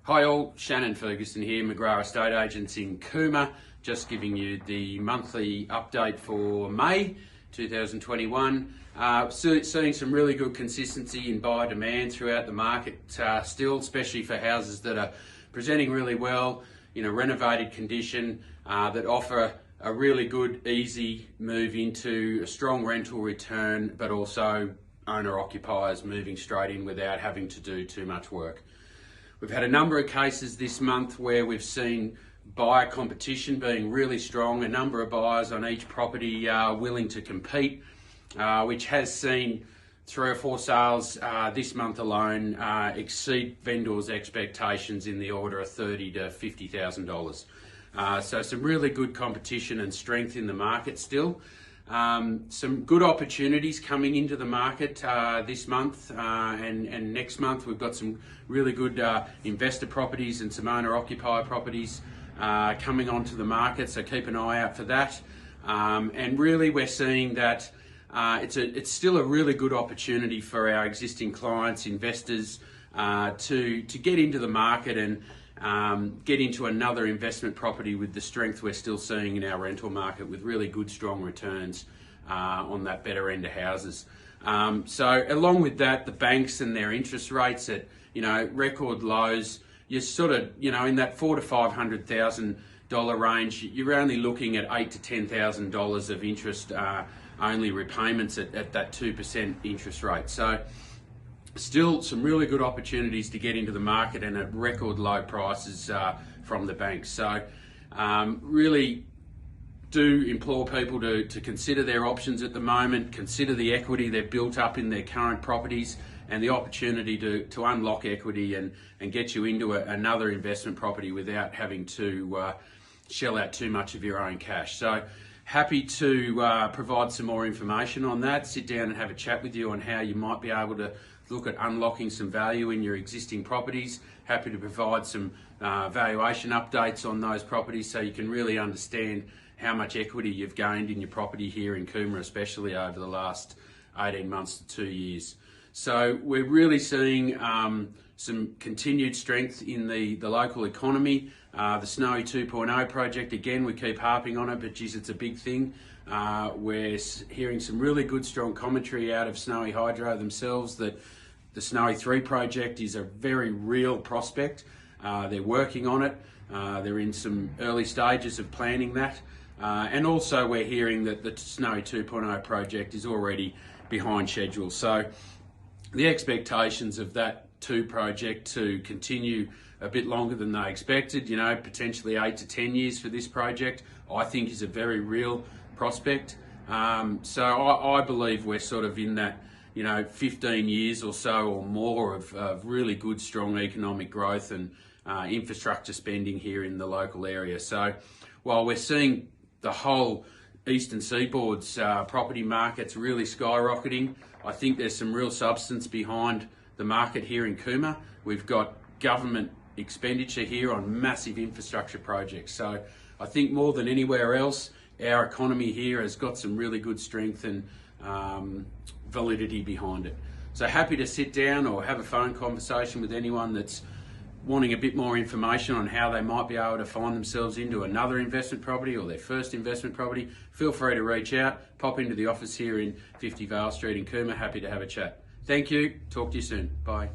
Hi all, Shannon Ferguson here, McGrath Estate Agents in Cooma. Just giving you the monthly update for May 2021. Seeing some really good consistency in buyer demand throughout the market still, especially for houses that are presenting really well, in a renovated condition, that offer a really good, easy move into a strong rental return, but also owner-occupiers moving straight in without having to do too much work. We've had a number of cases this month where we've seen buyer competition being really strong, a number of buyers on each property willing to compete, which has seen 3 or 4 sales this month alone exceed vendors' expectations in the order of $30,000 to $50,000. So some really good competition and strength in the market still. Some good opportunities coming into the market this month and next month. We've got some really good investor properties and some owner-occupier properties coming onto the market, so keep an eye out for that. And really we're seeing that it's still a really good opportunity for our existing clients, investors, to get into the market and get into another investment property with the strength we're still seeing in our rental market, with really good, strong returns on that better end of houses. So along with that, the banks and their interest rates at record lows. You're sort of in that $400,000 to $500,000 range. You're only looking at $8,000 to $10,000 of interest only repayments at that 2% interest rate. So still some really good opportunities to get into the market and at record low prices from the banks. So really do implore people to consider their options at the moment, consider the equity they've built up in their current properties and the opportunity to unlock equity and get you into another investment property without having to shell out too much of your own cash. So happy to provide some more information on that, sit down and have a chat with you on how you might be able to look at unlocking some value in your existing properties. Happy to provide some valuation updates on those properties so you can really understand how much equity you've gained in your property here in Cooma, especially over the last 18 months to 2 years. So we're really seeing some continued strength in the local economy. The Snowy 2.0 project, again, we keep harping on it, but geez, it's a big thing. We're hearing some really good, strong commentary out of Snowy Hydro themselves that the Snowy 3 project is a very real prospect. They're working on it. They're in some early stages of planning that. And also we're hearing that the Snowy 2.0 project is already behind schedule. So the expectations of that 2 project to continue a bit longer than they expected, potentially 8 to 10 years for this project, I think is a very real prospect. So I believe we're sort of in that 15 years or so or more of really good, strong economic growth and infrastructure spending here in the local area. So while we're seeing the whole Eastern Seaboard's property markets really skyrocketing, I think there's some real substance behind the market here in Cooma. We've got government expenditure here on massive infrastructure projects. So I think more than anywhere else, our economy here has got some really good strength and validity behind it. So happy to sit down or have a phone conversation with anyone that's wanting a bit more information on how they might be able to find themselves into another investment property or their first investment property. Feel free to reach out, pop into the office here in 50 Vale Street in Cooma. Happy to have a chat. Thank you. Talk to you soon. Bye.